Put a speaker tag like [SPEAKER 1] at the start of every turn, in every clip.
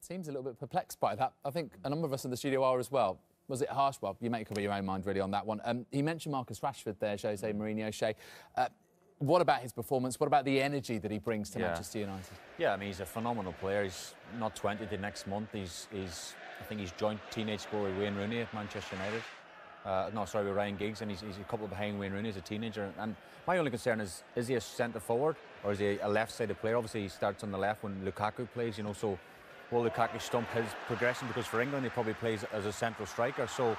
[SPEAKER 1] seems a little bit perplexed by that. I think a number of us in the studio are as well. Was it harsh? Well, you make up your own mind, really, on that one. He mentioned Marcus Rashford there, Jose Mourinho, Shay. What about his performance? What about the energy that he brings to Manchester United?
[SPEAKER 2] Yeah, I mean, he's a phenomenal player. He's not 20 the next month. I think he's joint teenage scorer with Wayne Rooney at Manchester United. With Ryan Giggs, and he's a couple behind Wayne Rooney as a teenager. And my only concern is he a centre forward or is he a left-sided player? Obviously, he starts on the left when Lukaku plays, you know, so will Lukaku stump his progression? Because for England, he probably plays as a central striker. So,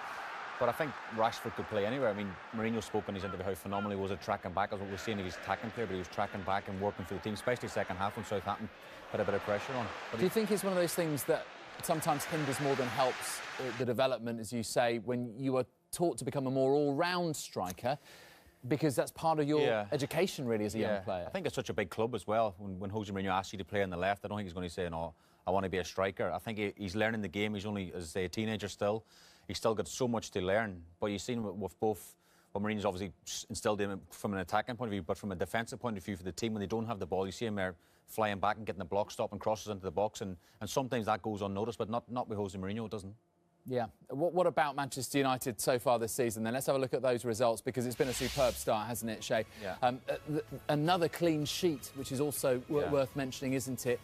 [SPEAKER 2] but I think Rashford could play anywhere. I mean, Mourinho spoke in his interview how phenomenal he was at tracking back. As what we're seeing, he was attacking player, but he was tracking back and working for the team, especially second half when Southampton put a bit of pressure on. But
[SPEAKER 1] do you think it's one of those things that sometimes hinders more than helps the development, as you say, when you are taught to become a more all-round striker, because that's part of your education, really, as a young player?
[SPEAKER 2] I think it's such a big club as well. When Jose Mourinho asks you to play on the left, I don't think he's going to say, no, I want to be a striker. I think he's learning the game. He's only, as I say, a teenager still. He's still got so much to learn. But you've seen with both, what Mourinho's obviously instilled in him from an attacking point of view, but from a defensive point of view for the team, when they don't have the ball, you see him there flying back and getting the block stop and crosses into the box. And sometimes that goes unnoticed, but not with Jose Mourinho, it doesn't.
[SPEAKER 1] Yeah. What about Manchester United so far this season then? Let's have a look at those results, because it's been a superb start, hasn't it, Shay?
[SPEAKER 2] Yeah.
[SPEAKER 1] Another clean sheet, which is also worth mentioning, isn't it?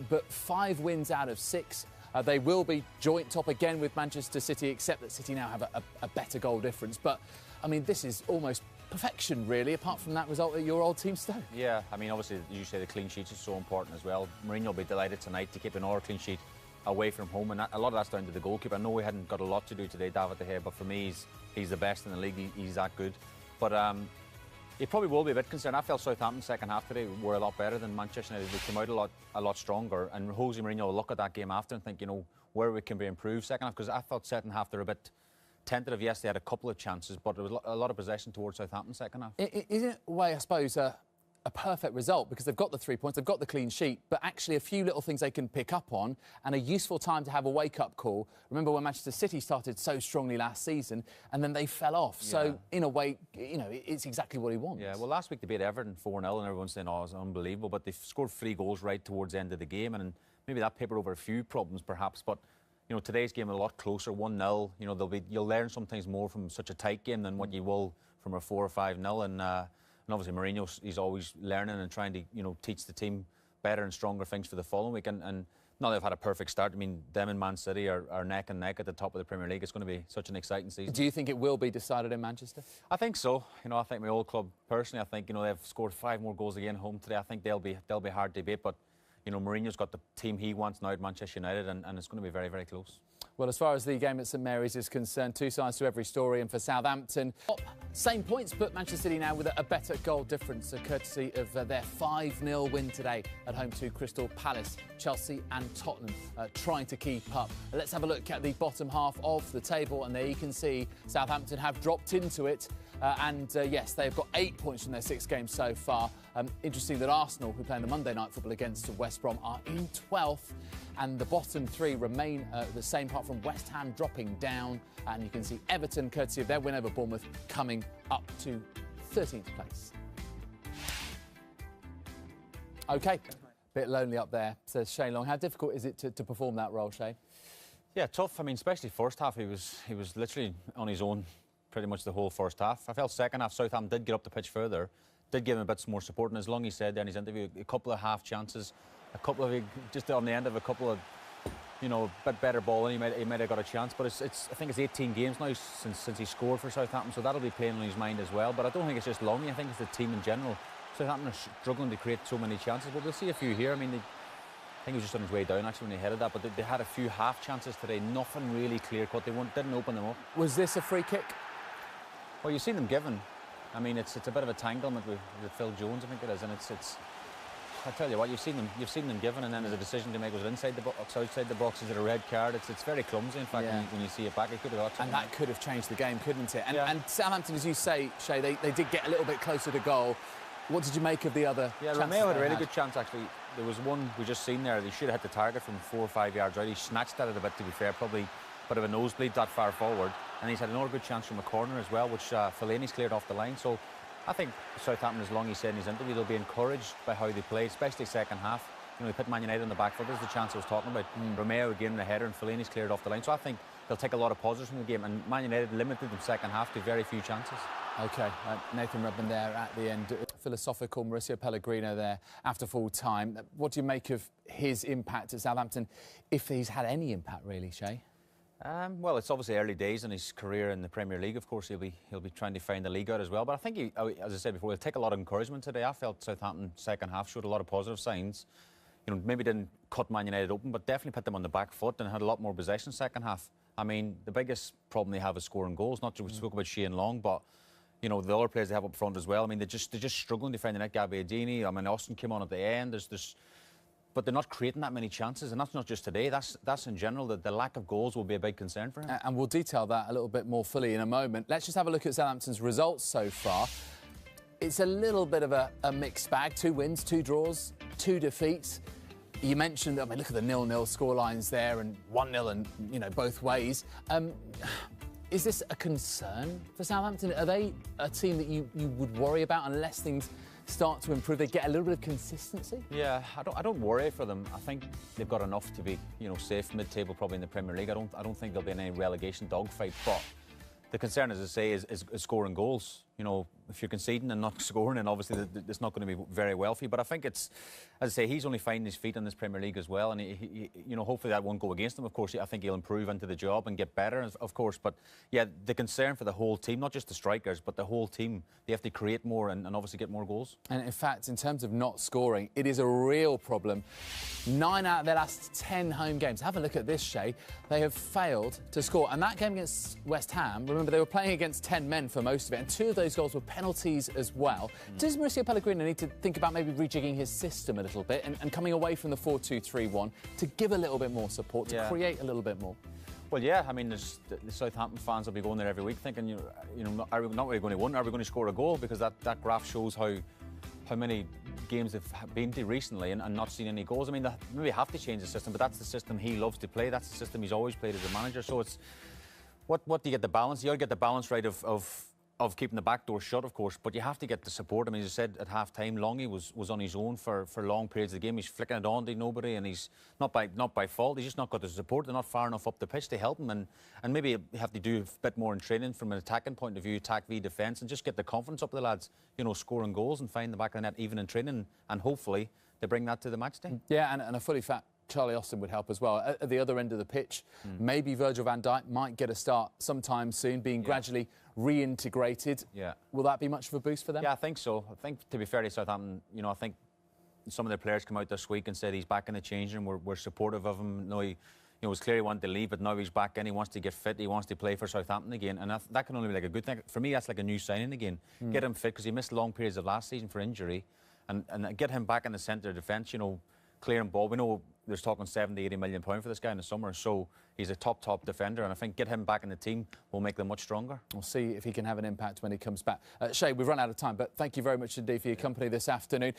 [SPEAKER 1] But 5 wins out of 6. They will be joint top again with Manchester City, except that City now have a better goal difference. But, I mean, this is almost perfection, really, apart from that result at your old team, Stoke. Yeah,
[SPEAKER 2] I mean, obviously, you say the clean sheets is so important as well. Mourinho will be delighted tonight to keep another clean sheet away from home, and a lot of that's down to the goalkeeper. I know we hadn't got a lot to do today, David De Gea, but for me, he's the best in the league. He's that good. But he probably will be a bit concerned. I felt Southampton second half today were a lot better than Manchester United. They came out a lot stronger, and Jose Mourinho will look at that game after and think, you know, where we can be improved second half, because I thought second half they're a bit tentative. Yes, they had a couple of chances, but there was a lot of possession towards Southampton second half.
[SPEAKER 1] Isn't it a way, I suppose, a perfect result, because they've got the 3 points, they've got the clean sheet, but actually a few little things they can pick up on, and a useful time to have a wake-up call. Remember when Manchester City started so strongly last season, and then they fell off. Yeah. So, in a way, you know, it's exactly what he wants.
[SPEAKER 2] Yeah, well, last week they beat Everton 4-0, and everyone's saying, oh, it's unbelievable, but they've scored 3 goals right towards the end of the game, and maybe that papered over a few problems, perhaps, but you know, today's game a lot closer, 1-0. You know, you'll learn sometimes more from such a tight game than what you will from a 4 or 5-0, and obviously Mourinho, he's always learning and trying to, you know, teach the team better and stronger things for the following week. And now they've had a perfect start. I mean, them and Man City are neck and neck at the top of the Premier League. It's going to be such an exciting season.
[SPEAKER 1] Do you think it will be decided in Manchester?
[SPEAKER 2] I think so. You know, I think my old club, personally, I think, you know, they've scored 5 more goals again home today. I think they'll be hard to beat, but you know, Mourinho's got the team he wants now at Manchester United, and it's going to be very, very close. Well, as far as the game at St Mary's is concerned, 2 sides to every story, and for Southampton, same points, but Manchester City now with a better goal difference, courtesy of their 5-0 win today at home to Crystal Palace. Chelsea and Tottenham trying to keep up. Let's have a look at the bottom half of the table, and there you can see Southampton have dropped into it. Yes, they've got 8 points from their 6 games so far. Interesting that Arsenal, who play in the Monday night football against West Brom, are in 12th, and the bottom 3 remain the same, apart from West Ham dropping down. And you can see Everton, courtesy of their win over Bournemouth, coming up to 13th place. OK, bit lonely up there, says Shane Long. How difficult is it to perform that role, Shane? Yeah, tough. I mean, especially first half, he was literally on his own pretty much the whole first half. I felt second half, Southampton did get up the pitch further, did give him a bit more support, and as Long he said there in his interview, a couple of half chances, a couple of, just on the end of a couple of, you know, a bit better ball, and he might have got a chance. But I think it's 18 games now since he scored for Southampton, so that'll be playing on his mind as well. But I don't think it's just Long, I think it's the team in general. Southampton are struggling to create so many chances, but we'll see a few here. I mean, I think he was just on his way down actually when he headed that, but they had a few half chances today, nothing really clear-cut. They didn't open them up. Was this a free kick? Well, you've seen them given. I mean, it's a bit of a tanglement with Phil Jones, I think it is, and it's. I tell you what, you've seen them given, and then there's a decision to make. Was it inside the box, outside the box? Is it a red card? It's very clumsy. In fact, when you see it back, it could have got. And that could have changed the game, couldn't it? And Southampton, as you say, Shay, they did get a little bit closer to goal. What did you make of the other? Yeah, Romeo had a really good chance actually. There was one we just seen there. He should have hit the target from 4 or 5 yards out. He snatched at it a bit, to be fair, probably a bit of a nosebleed that far forward. And he's had another good chance from a corner as well, which Fellaini's cleared off the line. So I think Southampton, as Long he said in his interview, they'll be encouraged by how they play, especially second half. You know, they put Man United on the back foot. There's the chance I was talking about. Romeo again in the header and Fellaini's cleared off the line. So I think they'll take a lot of positives from the game. And Man United limited them second half to very few chances.
[SPEAKER 1] OK, Nathan Redmond there at the end. Philosophical Mauricio Pellegrino there after full time. What do you make of his impact at Southampton, if he's had any impact really, Shay?
[SPEAKER 2] Well, it's obviously early days in his career in the Premier League. Of course, he'll be trying to find the league out as well. But I think, as I said before, he'll take a lot of encouragement today. I felt Southampton second half showed a lot of positive signs. You know, maybe didn't cut Man United open, but definitely put them on the back foot and had a lot more possession second half. I mean, the biggest problem they have is scoring goals. Not just we spoke about Shane Long, but you know, the other players they have up front as well. I mean, they're just struggling to find the net. Gabbiadini, I mean, Austin came on at the end. But they're not creating that many chances, and that's not just today. That's in general. The lack of goals will be a big concern for him.
[SPEAKER 1] And we'll detail that a little bit more fully in a moment. Let's just have a look at Southampton's results so far. It's a little bit of a mixed bag. 2 wins, 2 draws, 2 defeats. You mentioned, I mean, look at the 0-0 scorelines there, and 1-0, and you know, both ways. Is this a concern for Southampton? Are they a team that you would worry about unless things start to improve? They get a little bit of consistency?
[SPEAKER 2] Yeah, I don't worry for them. I think they've got enough to be, you know, safe mid-table probably in the Premier League. I don't think there'll be any relegation dogfight. But the concern, as I say, is scoring goals. You know, if you're conceding and not scoring, then obviously it's not going to be very wealthy. But I think it's, as I say, he's only finding his feet in this Premier League as well. And, you know, hopefully that won't go against him. Of course, I think he'll improve into the job and get better, of course. But, yeah, the concern for the whole team, not just the strikers, but the whole team, they have to create more and obviously get more goals. And,
[SPEAKER 1] in fact, in terms of not scoring, it is a real problem. 9 out of their last 10 home games. Have a look at this, Shay. They have failed to score. And that game against West Ham, remember, they were playing against 10 men for most of it, and 2 of those goals were penalties as well. Does Mauricio Pellegrino need to think about maybe rejigging his system a little bit and coming away from the 4-2-3-1 to give a little bit more support, to create a little bit more?
[SPEAKER 2] Well, yeah, I mean, the Southampton fans will be going there every week thinking, you know, are we not really going to win? Are we going to score a goal? Because that graph shows how many games they've been to recently and not seen any goals. I mean, they maybe have to change the system, but that's the system he loves to play. That's the system he's always played as a manager. So it's what do you get the balance? You got to get the balance right of keeping the back door shut, of course, but you have to get the support. I mean, as I said, at half-time, Longy was on his own for long periods of the game. He's flicking it on to nobody, and he's not by fault. He's just not got the support. They're not far enough up the pitch to help him, and maybe you have to do a bit more in training from an attacking point of view, attack v defence, and just get the confidence up of the lads, you know, scoring goals and find the back of the net even in training, and hopefully they bring that to the match day.
[SPEAKER 1] Yeah, and a fully fat Charlie Austin would help as well. At the other end of the pitch, maybe Virgil van Dijk might get a start sometime soon, being gradually reintegrated. Yeah. Will that be much of a boost for them?
[SPEAKER 2] Yeah, I think so. I think, to be fair to Southampton, you know, I think some of their players come out this week and said he's back in the changing room. We're supportive of him. No, it was clear he wanted to leave, but now he's back in. He wants to get fit. He wants to play for Southampton again, and that can only be like a good thing. For me, that's like a new signing again. Get him fit, because he missed long periods of last season for injury, and get him back in the centre of defence, you know, clearing ball. We know there's talking 70, 80 million pounds for this guy in the summer, so he's a top defender, and I think get him back in the team will make them much stronger. We'll
[SPEAKER 1] see if he can have an impact when he comes back. Shay, we've run out of time, but thank you very much indeed for your company this afternoon.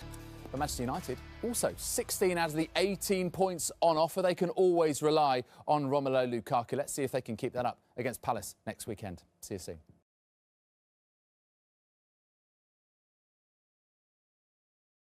[SPEAKER 1] But Manchester United, also 16 out of the 18 points on offer. They can always rely on Romelu Lukaku. Let's see if they can keep that up against Palace next weekend. See you soon.